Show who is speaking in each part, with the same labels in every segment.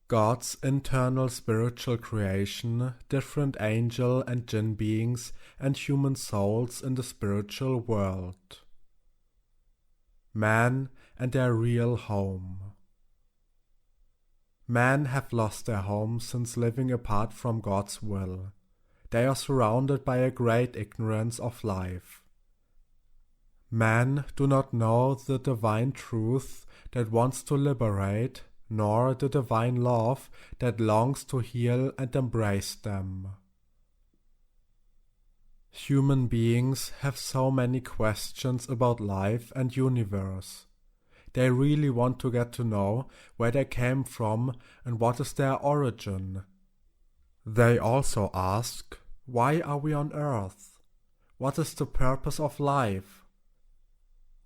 Speaker 1: God's internal spiritual creation, different angel and jinn beings, and human souls in the spiritual world. Man and their real home. Men have lost their home since living apart from God's will. They are surrounded by a great ignorance of life. Men do not know the divine truth that wants to liberate, nor the divine love that longs to heal and embrace them. Human beings have so many questions about life and universe. They really want to get to know where they came from and what is their origin. They also ask, why are we on earth? What is the purpose of life?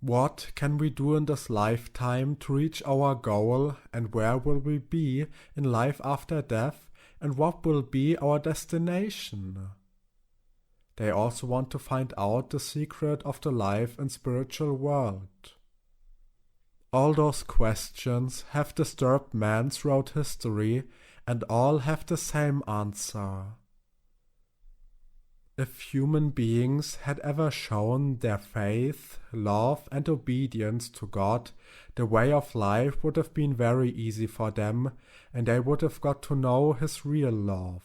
Speaker 1: What can we do in this lifetime to reach our goal, and where will we be in life after death, and what will be our destination? They also want to find out the secret of the life and spiritual world. All those questions have disturbed man throughout history, and all have the same answer. If human beings had ever shown their faith, love, and obedience to God, the way of life would have been very easy for them, and they would have got to know His real love.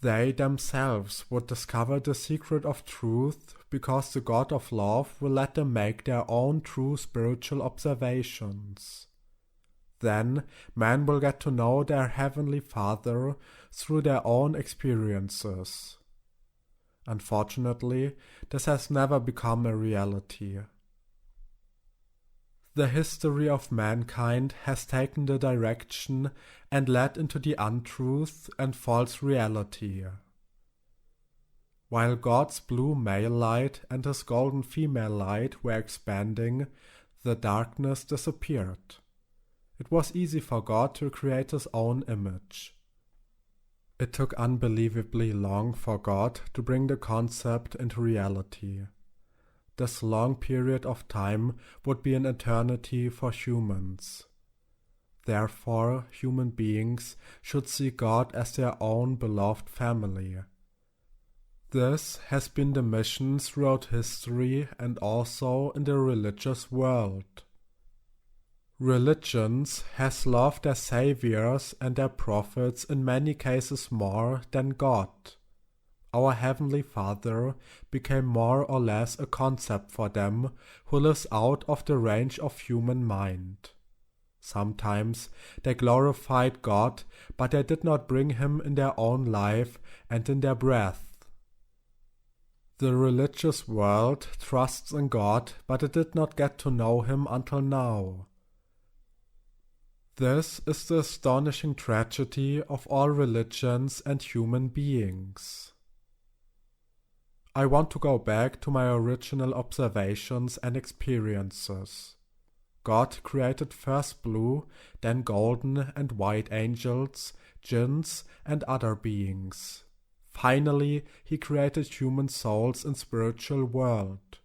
Speaker 1: They themselves would discover the secret of truth, because the God of love will let them make their own true spiritual observations. Then man will get to know their Heavenly Father through their own experiences. Unfortunately, this has never become a reality. The history of mankind has taken the direction and led into the untruth and false reality. While God's blue male light and His golden female light were expanding, the darkness disappeared. It was easy for God to create His own image. It took unbelievably long for God to bring the concept into reality. This long period of time would be an eternity for humans. Therefore, human beings should see God as their own beloved family. This has been the mission throughout history and also in the religious world. Religions has loved their saviors and their prophets in many cases more than God. Our Heavenly Father became more or less a concept for them who lives out of the range of human mind. Sometimes they glorified God, but they did not bring Him in their own life and in their breath. The religious world trusts in God, but it did not get to know Him until now. This is the astonishing tragedy of all religions and human beings. I want to go back to my original observations and experiences. God created first blue, then golden and white angels, jinns, and other beings. Finally, He created human souls in spiritual world.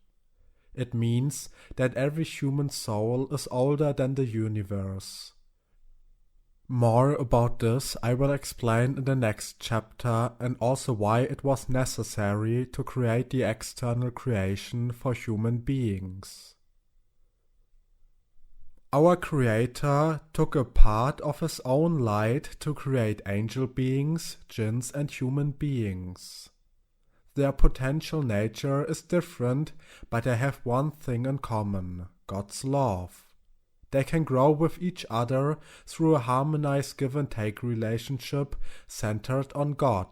Speaker 1: It means that every human soul is older than the universe. More about this I will explain in the next chapter, and also why it was necessary to create the external creation for human beings. Our Creator took a part of His own light to create angel beings, jinns, and human beings. Their potential nature is different, but they have one thing in common: God's love. They can grow with each other through a harmonized give-and-take relationship centered on God.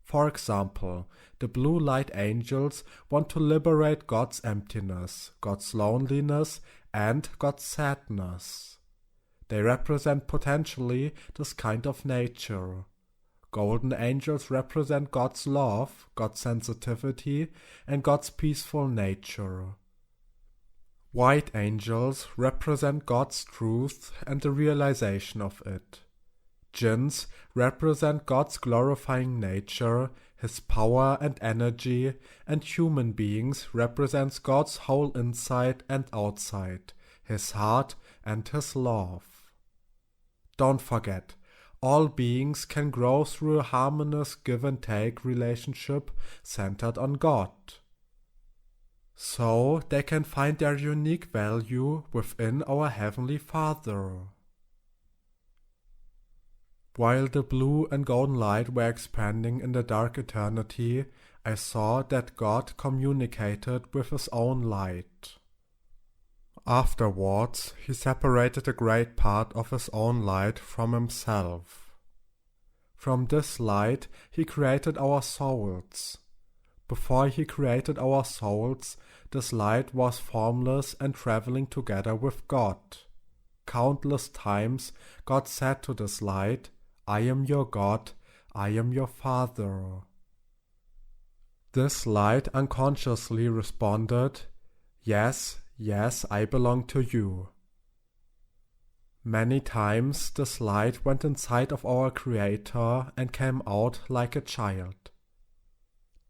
Speaker 1: For example, the blue light angels want to liberate God's emptiness, God's loneliness, and God's sadness. They represent potentially this kind of nature. Golden angels represent God's love, God's sensitivity, and God's peaceful nature. White angels represent God's truth and the realization of it. Jinns represent God's glorifying nature, His power and energy, and human beings represents God's whole inside and outside, His heart and His love. Don't forget, all beings can grow through a harmonious give-and-take relationship centered on God. So they can find their unique value within our Heavenly Father. While the blue and golden light were expanding in the dark eternity, I saw that God communicated with His own light. Afterwards, He separated a great part of His own light from Himself. From this light, He created our souls. Before He created our souls, this light was formless and traveling together with God. Countless times, God said to this light, "I am your God, I am your Father." This light unconsciously responded, "Yes, yes, I belong to you." Many times this light went inside of our Creator and came out like a child.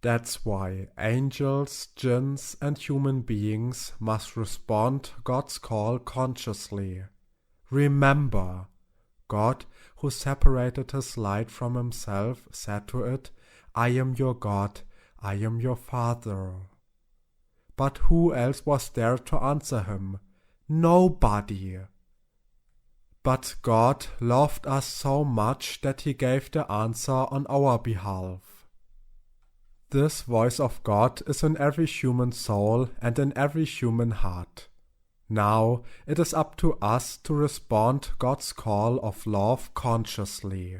Speaker 1: That's why angels, jinns, and human beings must respond to God's call consciously. Remember, God, who separated His light from Himself, said to it, "I am your God, I am your Father." But who else was there to answer Him? Nobody. But God loved us so much that He gave the answer on our behalf. This voice of God is in every human soul and in every human heart. Now it is up to us to respond to God's call of love consciously.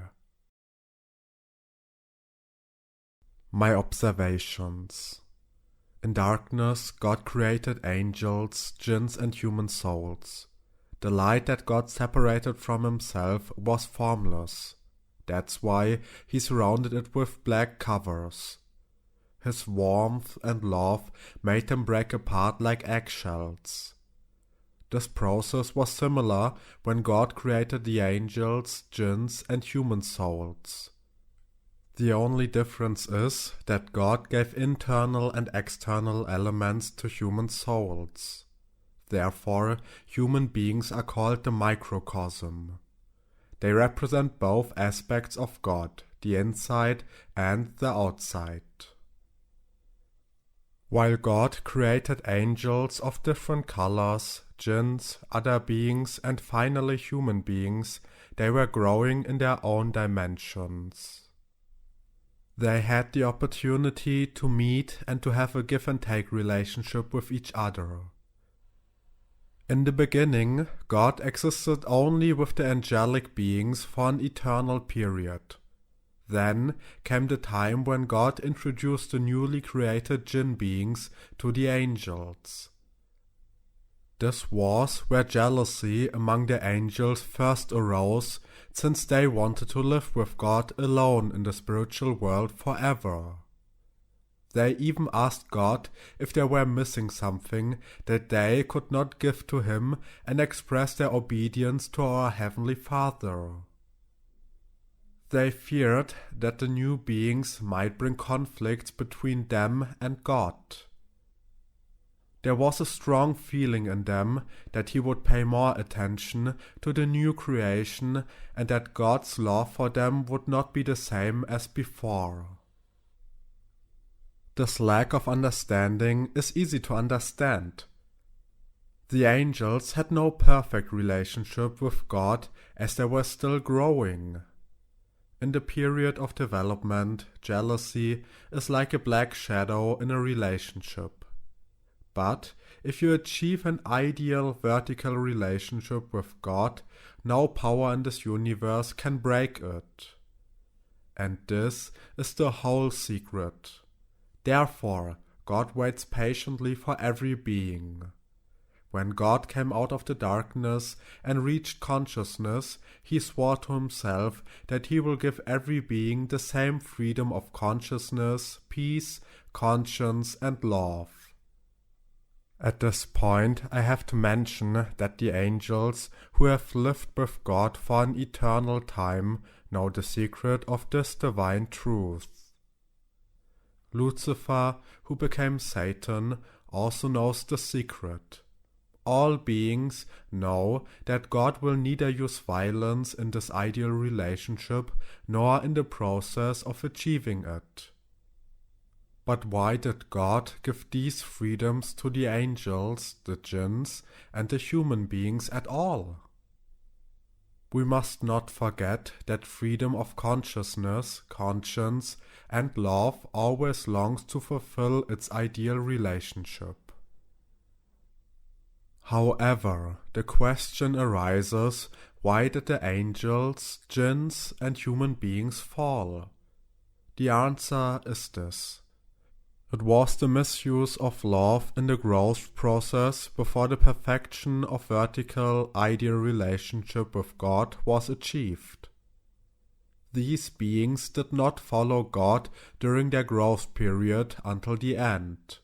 Speaker 1: My observations. In darkness, God created angels, jinns, and human souls. The light that God separated from Himself was formless. That's why He surrounded it with black covers. His warmth and love made them break apart like eggshells. This process was similar when God created the angels, jinns, and human souls. The only difference is that God gave internal and external elements to human souls. Therefore, human beings are called the microcosm. They represent both aspects of God, the inside and the outside. While God created angels of different colors, jinns, other beings, and finally human beings, they were growing in their own dimensions. They had the opportunity to meet and to have a give-and-take relationship with each other. In the beginning, God existed only with the angelic beings for an eternal period. Then came the time when God introduced the newly created djinn-beings to the angels. This was where jealousy among the angels first arose, since they wanted to live with God alone in the spiritual world forever. They even asked God if they were missing something that they could not give to Him and express their obedience to our Heavenly Father. They feared that the new beings might bring conflicts between them and God. There was a strong feeling in them that He would pay more attention to the new creation and that God's love for them would not be the same as before. This lack of understanding is easy to understand. The angels had no perfect relationship with God as they were still growing. In the period of development, jealousy is like a black shadow in a relationship. But if you achieve an ideal vertical relationship with God, no power in this universe can break it. And this is the whole secret. Therefore, God waits patiently for every being. When God came out of the darkness and reached consciousness, He swore to Himself that He will give every being the same freedom of consciousness, peace, conscience, and love. At this point, I have to mention that the angels, who have lived with God for an eternal time, know the secret of this divine truth. Lucifer, who became Satan, also knows the secret. all beings know that God will neither use violence in this ideal relationship nor in the process of achieving it. But why did God give these freedoms to the angels, the jinns, and the human beings at all? We must not forget that freedom of consciousness, conscience, and love always longs to fulfill its ideal relationship. However, the question arises, why did the angels, jinns, and human beings fall? The answer is this. It was the misuse of love in the growth process before the perfection of vertical ideal relationship with God was achieved. These beings did not follow God during their growth period until the end.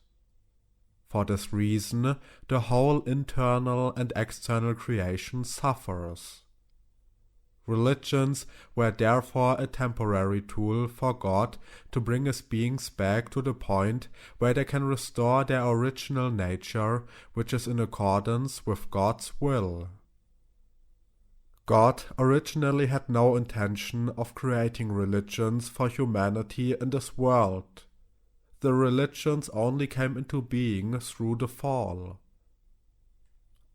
Speaker 1: For this reason, the whole internal and external creation suffers. Religions were therefore a temporary tool for God to bring his beings back to the point where they can restore their original nature, which is in accordance with God's will. God originally had no intention of creating religions for humanity in this world. The religions only came into being through the fall.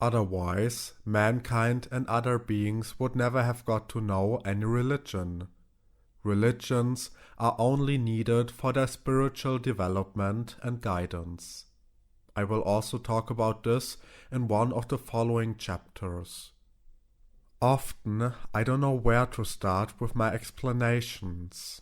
Speaker 1: Otherwise, mankind and other beings would never have got to know any religion. Religions are only needed for their spiritual development and guidance. I will also talk about this in one of the following chapters. Often, I don't know where to start with my explanations.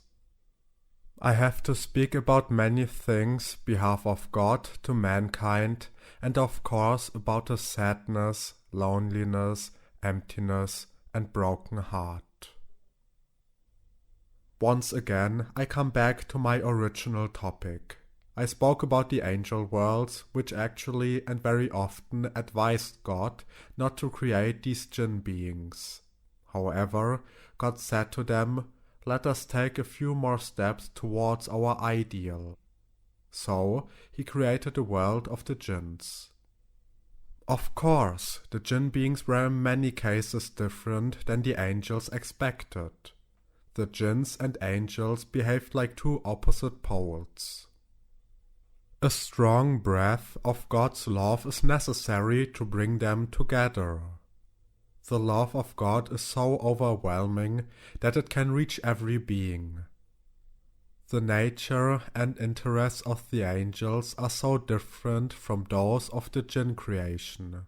Speaker 1: I have to speak about many things behalf of God to mankind, and of course about the sadness, loneliness, emptiness, and broken heart. Once again, I come back to my original topic. I spoke about the angel worlds, which actually and very often advised God not to create these jinn beings. However, God said to them, "Let us take a few more steps towards our ideal." So, he created the world of the jinns. Of course, the jinn beings were in many cases different than the angels expected. The jinns and angels behaved like two opposite poles. A strong breath of God's love is necessary to bring them together. The love of God is so overwhelming that it can reach every being. The nature and interests of the angels are so different from those of the jinn creation.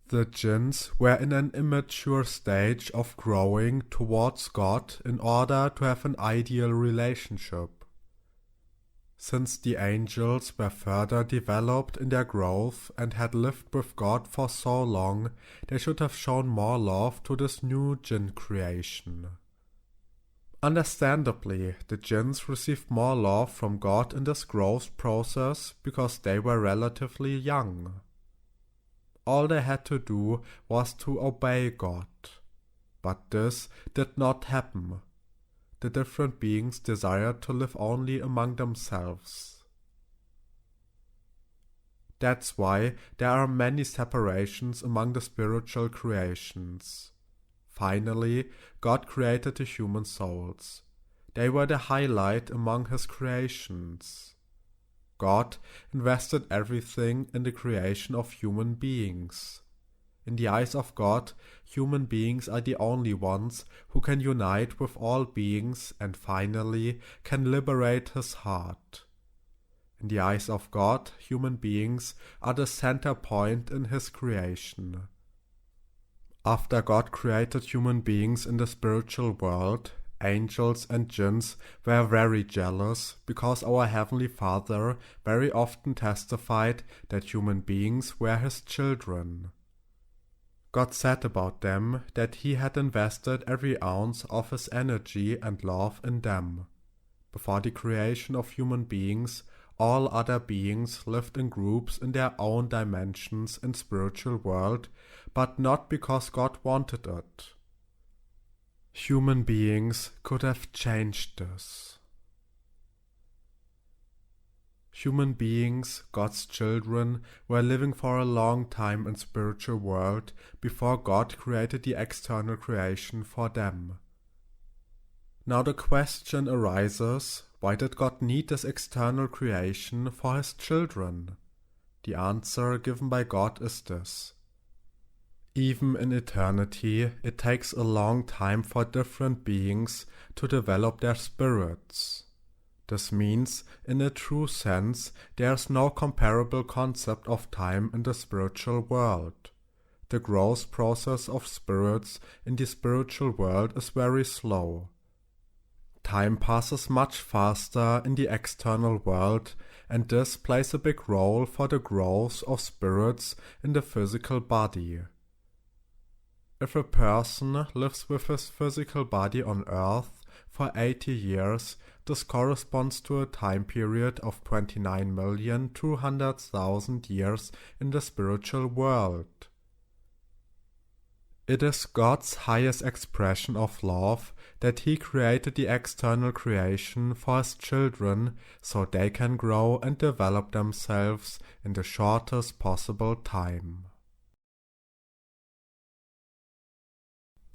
Speaker 1: The jinns were in an immature stage of growing towards God in order to have an ideal relationship. Since the angels were further developed in their growth and had lived with God for so long, they should have shown more love to this new jinn creation. Understandably, the jinns received more love from God in this growth process because they were relatively young. All they had to do was to obey God. But this did not happen. The different beings desired to live only among themselves. That's why there are many separations among the spiritual creations. Finally, God created the human souls. They were the highlight among his creations. God invested everything in the creation of human beings. In the eyes of God, human beings are the only ones who can unite with all beings and finally can liberate his heart. In the eyes of God, human beings are the center point in his creation. After God created human beings in the spiritual world, angels and jinns were very jealous because our Heavenly Father very often testified that human beings were his children. God said about them that he had invested every ounce of his energy and love in them. Before the creation of human beings, all other beings lived in groups in their own dimensions in spiritual world, but not because God wanted it. Human beings could have changed this. Human beings, God's children, were living for a long time in spiritual world before God created the external creation for them. Now the question arises, why did God need this external creation for His children? The answer given by God is this. Even in eternity, it takes a long time for different beings to develop their spirits. This means, in a true sense, there is no comparable concept of time in the spiritual world. The growth process of spirits in the spiritual world is very slow. Time passes much faster in the external world, and this plays a big role for the growth of spirits in the physical body. If a person lives with his physical body on earth for 80 years, this corresponds to a time period of 29,200,000 years in the spiritual world. It is God's highest expression of love that He created the external creation for His children so they can grow and develop themselves in the shortest possible time.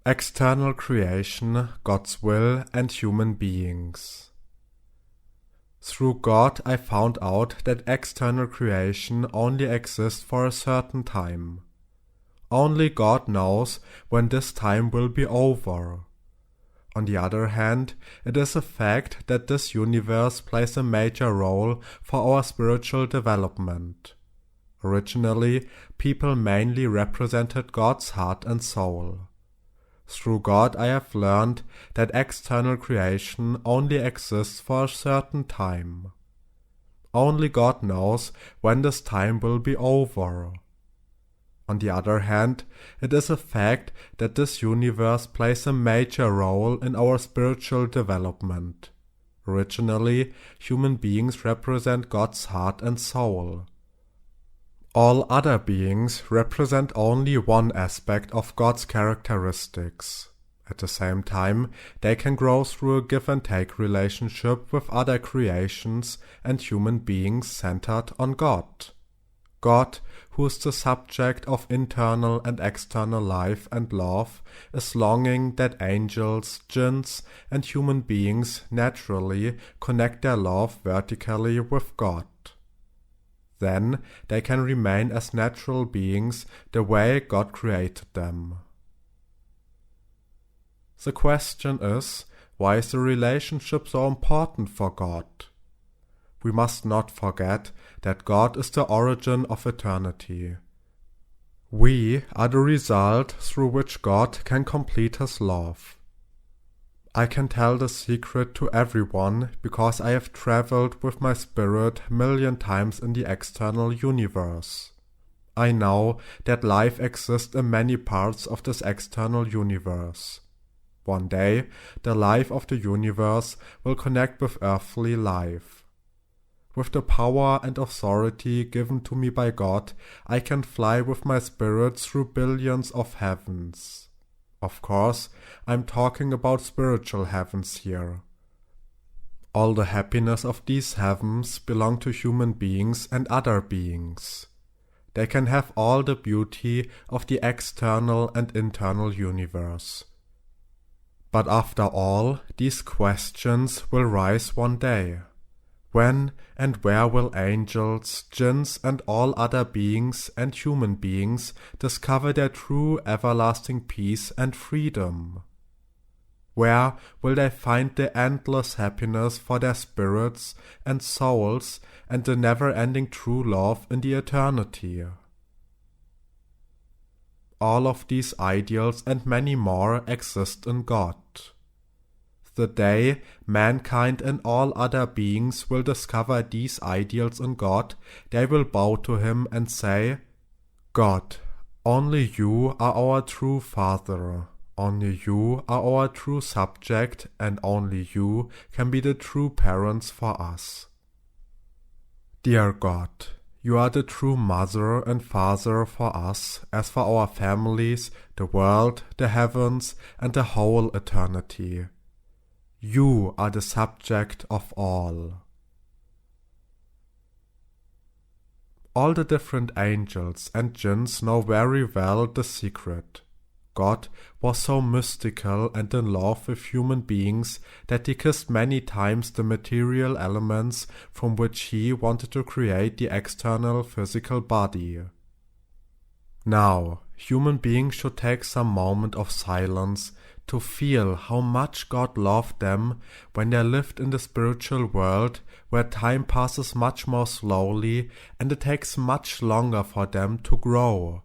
Speaker 1: External creation, God's will, and human beings. Through God I found out that external creation only exists for a certain time. Only God knows when this time will be over. On the other hand, it is a fact that this universe plays a major role for our spiritual development. Originally, people mainly represented God's heart and soul. Through God I have learned that external creation only exists for a certain time. Only God knows when this time will be over. On the other hand, it is a fact that this universe plays a major role in our spiritual development. Originally, human beings represent God's heart and soul. All other beings represent only one aspect of God's characteristics. At the same time, they can grow through a give-and-take relationship with other creations and human beings centered on God. God, who is the subject of internal and external life and love, is longing that angels, jinns, and human beings naturally connect their love vertically with God. Then they can remain as natural beings the way God created them. The question is, why is the relationship so important for God? We must not forget that God is the origin of eternity. We are the result through which God can complete His love. I can tell the secret to everyone because I have traveled with my spirit 1,000,000 times in the external universe. I know that life exists in many parts of this external universe. One day, the life of the universe will connect with earthly life. With the power and authority given to me by God, I can fly with my spirit through billions of heavens. Of course, I'm talking about spiritual heavens here. All the happiness of these heavens belong to human beings and other beings. They can have all the beauty of the external and internal universe. But after all, these questions will rise one day. When and where will angels, jinns, and all other beings and human beings discover their true everlasting peace and freedom? Where will they find the endless happiness for their spirits and souls and the never-ending true love in the eternity? All of these ideals and many more exist in God. The day mankind and all other beings will discover these ideals in God, they will bow to Him and say, God, only You are our true Father, only You are our true subject, and only You can be the true parents for us. Dear God, You are the true mother and father for us, as for our families, the world, the heavens, and the whole eternity. You are the subject of all. All the different angels and jinns know very well the secret. God was so mystical and in love with human beings that he kissed many times the material elements from which he wanted to create the external physical body. Now, human beings should take some moment of silence to feel how much God loved them when they lived in the spiritual world, where time passes much more slowly and it takes much longer for them to grow.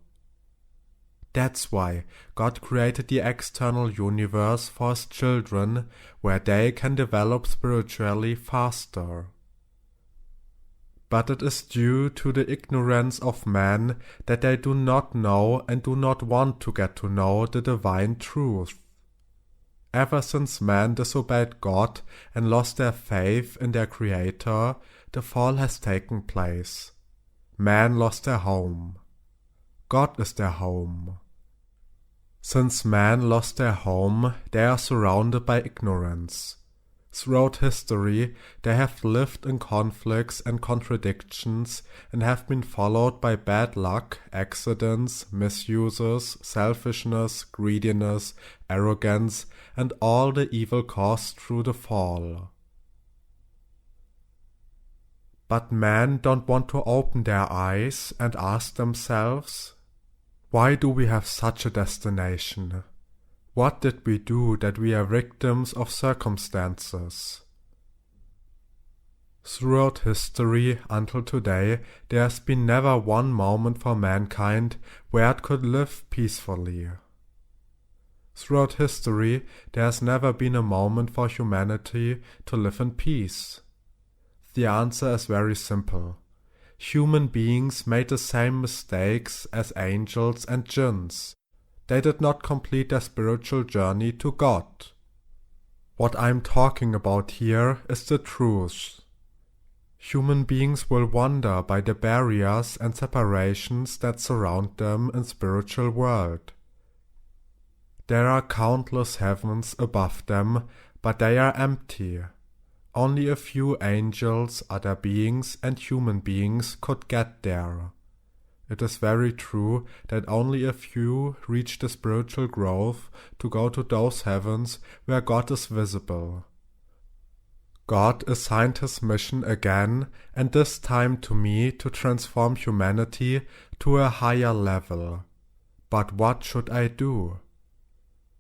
Speaker 1: That's why God created the external universe for his children, where they can develop spiritually faster. But it is due to the ignorance of man that they do not know and do not want to get to know the divine truth. Ever since man disobeyed God and lost their faith in their Creator, the fall has taken place. Man lost their home. God is their home. Since man lost their home, they are surrounded by ignorance. Throughout history, they have lived in conflicts and contradictions and have been followed by bad luck, accidents, misuses, selfishness, greediness, arrogance, and all the evil caused through the fall. But men don't want to open their eyes and ask themselves, why do we have such a destination? What did we do that we are victims of circumstances? Throughout history until today, there has been never one moment for mankind where it could live peacefully. Throughout history, there has never been a moment for humanity to live in peace. The answer is very simple. Human beings made the same mistakes as angels and jinns. They did not complete their spiritual journey to God. What I'm talking about here is the truth. Human beings will wander by the barriers and separations that surround them in spiritual world. There are countless heavens above them, but they are empty. Only a few angels, other beings, and human beings could get there. It is very true that only a few reach the spiritual growth to go to those heavens where God is visible. God assigned his mission again, and this time to me, to transform humanity to a higher level. But what should I do?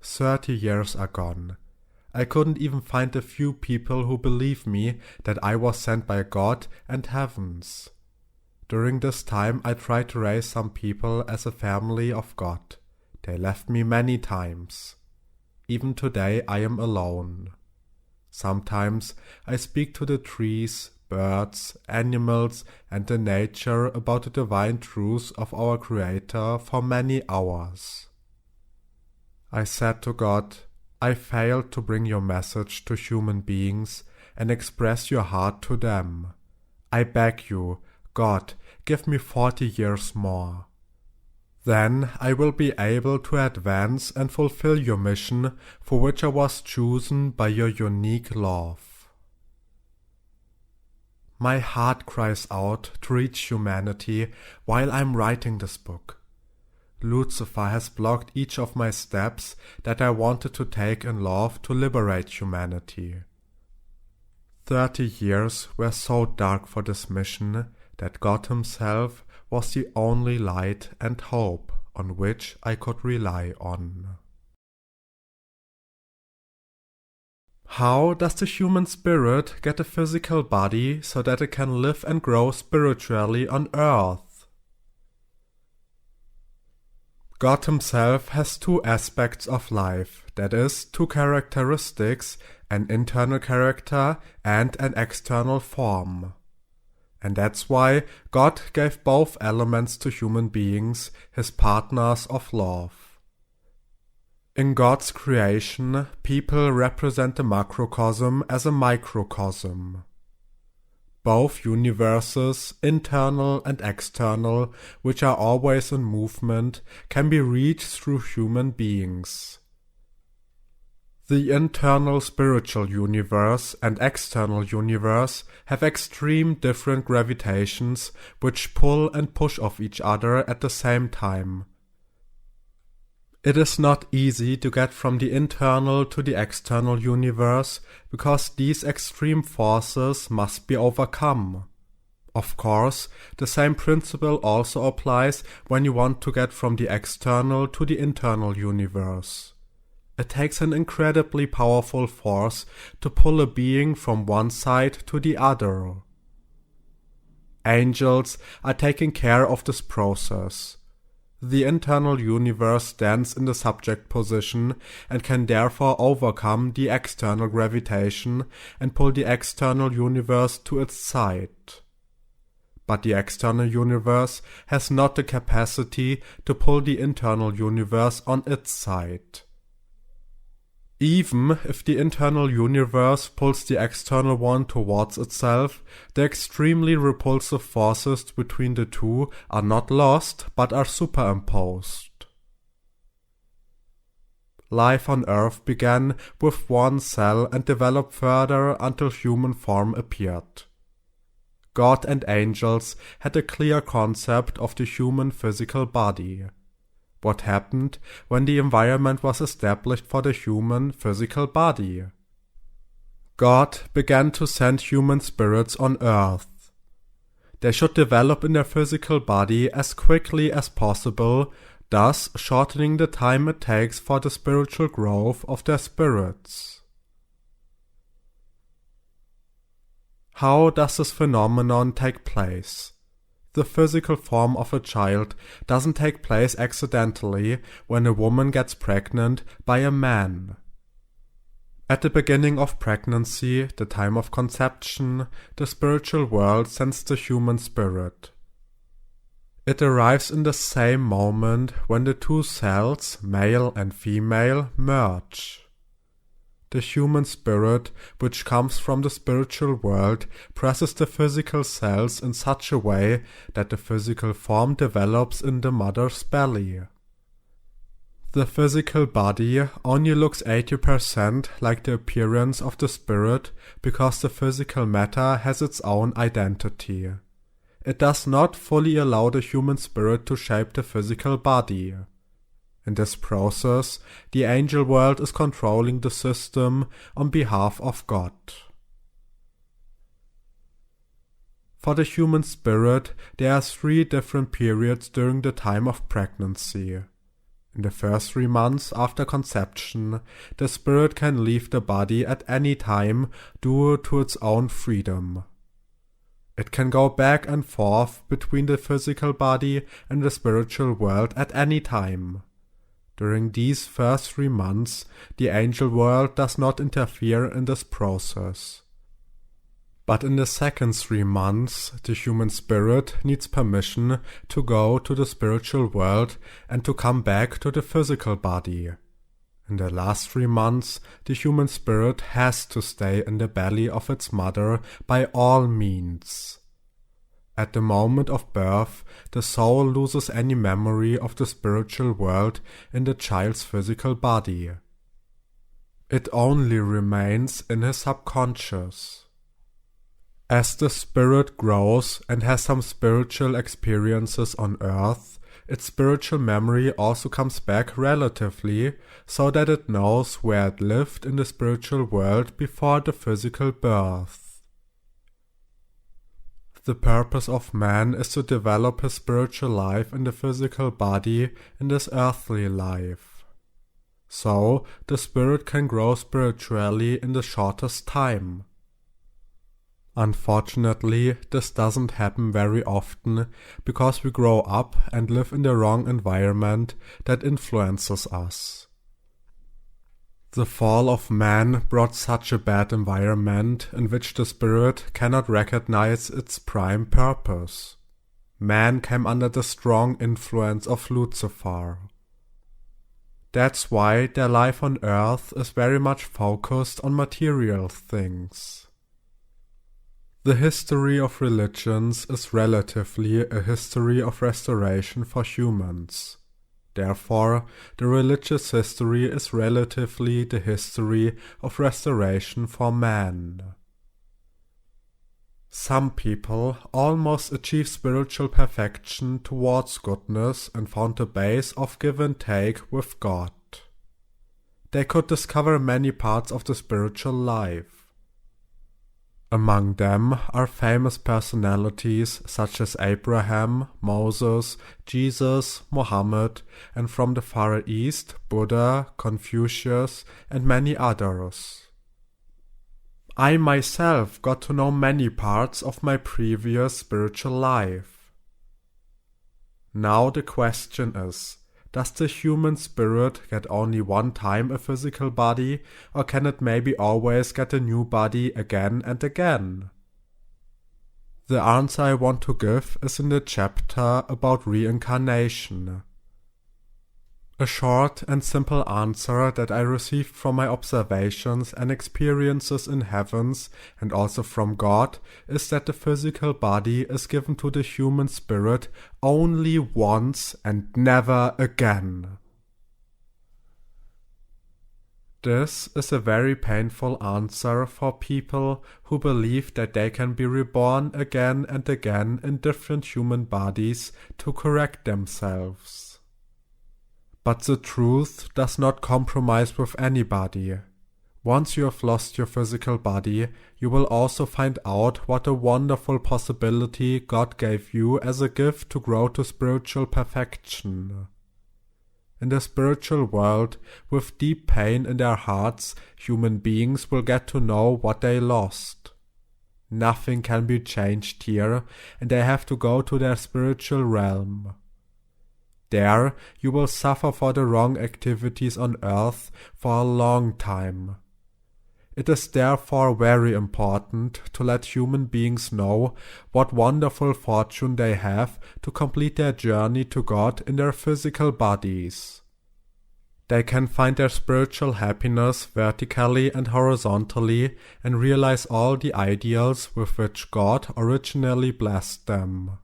Speaker 1: 30 years are gone. I couldn't even find a few people who believe me that I was sent by God and heavens. During this time I tried to raise some people as a family of God. They left me many times. Even today I am alone. Sometimes I speak to the trees, birds, animals, and the nature about the divine truth of our Creator for many hours. I said to God, I failed to bring your message to human beings and express your heart to them. I beg you, God, give me 40 years more. Then I will be able to advance and fulfill your mission for which I was chosen by your unique love. My heart cries out to reach humanity while I'm writing this book. Lucifer has blocked each of my steps that I wanted to take in love to liberate humanity. 30 years were so dark for this mission that God himself was the only light and hope on which I could rely on. How does the human spirit get a physical body so that it can live and grow spiritually on earth? God himself has two aspects of life, that is, two characteristics, an internal character and an external form. And that's why God gave both elements to human beings, his partners of love. In God's creation, people represent the macrocosm as a microcosm. Both universes, internal and external, which are always in movement, can be reached through human beings. The internal spiritual universe and external universe have extreme different gravitations which pull and push off each other at the same time. It is not easy to get from the internal to the external universe because these extreme forces must be overcome. Of course, the same principle also applies when you want to get from the external to the internal universe. It takes an incredibly powerful force to pull a being from one side to the other. Angels are taking care of this process. The internal universe stands in the subject position and can therefore overcome the external gravitation and pull the external universe to its side. But the external universe has not the capacity to pull the internal universe on its side. Even if the internal universe pulls the external one towards itself, the extremely repulsive forces between the two are not lost but are superimposed. Life on Earth began with one cell and developed further until human form appeared. God and angels had a clear concept of the human physical body. What happened when the environment was established for the human physical body? God began to send human spirits on Earth. They should develop in their physical body as quickly as possible, thus shortening the time it takes for the spiritual growth of their spirits. How does this phenomenon take place? The physical form of a child doesn't take place accidentally when a woman gets pregnant by a man. At the beginning of pregnancy, the time of conception, the spiritual world sends the human spirit. It arrives in the same moment when the two cells, male and female, merge. The human spirit, which comes from the spiritual world, presses the physical cells in such a way that the physical form develops in the mother's belly. The physical body only looks 80% like the appearance of the spirit because the physical matter has its own identity. It does not fully allow the human spirit to shape the physical body. In this process, the angel world is controlling the system on behalf of God. For the human spirit, there are 3 different periods during the time of pregnancy. In the first 3 months after conception, the spirit can leave the body at any time due to its own freedom. It can go back and forth between the physical body and the spiritual world at any time. During these first 3 months, the angel world does not interfere in this process. But in the second 3 months, the human spirit needs permission to go to the spiritual world and to come back to the physical body. In the last 3 months, the human spirit has to stay in the belly of its mother by all means. At the moment of birth, the soul loses any memory of the spiritual world in the child's physical body. It only remains in his subconscious. As the spirit grows and has some spiritual experiences on earth, its spiritual memory also comes back relatively, so that it knows where it lived in the spiritual world before the physical birth. The purpose of man is to develop his spiritual life in the physical body in this earthly life. So, the spirit can grow spiritually in the shortest time. Unfortunately, this doesn't happen very often because we grow up and live in the wrong environment that influences us. The fall of man brought such a bad environment in which the spirit cannot recognize its prime purpose. Man came under the strong influence of Lucifer. That's why their life on earth is very much focused on material things. The history of religions is relatively a history of restoration for humans. Therefore, the religious history is relatively the history of restoration for man. Some people almost achieve spiritual perfection towards goodness and found the base of give and take with God. They could discover many parts of the spiritual life. Among them are famous personalities such as Abraham, Moses, Jesus, Muhammad, and from the Far East, Buddha, Confucius, and many others. I myself got to know many parts of my previous spiritual life. Now the question is, does the human spirit get only one time a physical body, or can it maybe always get a new body again and again? The answer I want to give is in the chapter about reincarnation. A short and simple answer that I received from my observations and experiences in heavens and also from God is that the physical body is given to the human spirit only once and never again. This is a very painful answer for people who believe that they can be reborn again and again in different human bodies to correct themselves. But the truth does not compromise with anybody. Once you have lost your physical body, you will also find out what a wonderful possibility God gave you as a gift to grow to spiritual perfection. In the spiritual world, with deep pain in their hearts, human beings will get to know what they lost. Nothing can be changed here, and they have to go to their spiritual realm. There, you will suffer for the wrong activities on earth for a long time. It is therefore very important to let human beings know what wonderful fortune they have to complete their journey to God in their physical bodies. They can find their spiritual happiness vertically and horizontally and realize all the ideals with which God originally blessed them.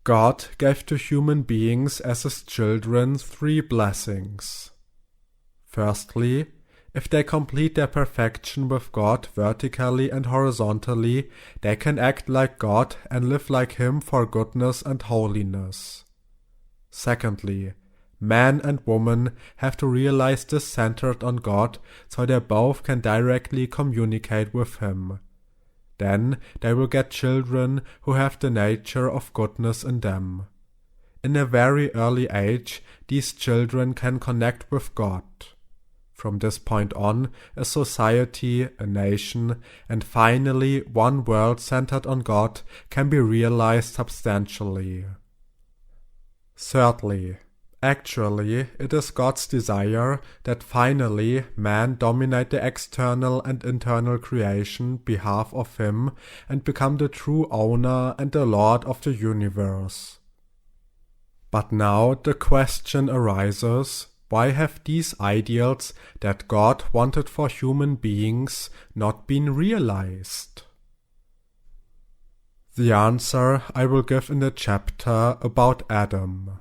Speaker 1: God gave to human beings as his children 3 blessings. Firstly, if they complete their perfection with God vertically and horizontally, they can act like God and live like him for goodness and holiness. Secondly, man and woman have to realize this centered on God so they both can directly communicate with him. Then they will get children who have the nature of goodness in them. In a very early age, these children can connect with God. From this point on, a society, a nation, and finally one world centered on God can be realized substantially. Thirdly, actually, it is God's desire that finally man dominate the external and internal creation behalf of him and become the true owner and the Lord of the universe. But now the question arises, why have these ideals that God wanted for human beings not been realized? The answer I will give in the chapter about Adam.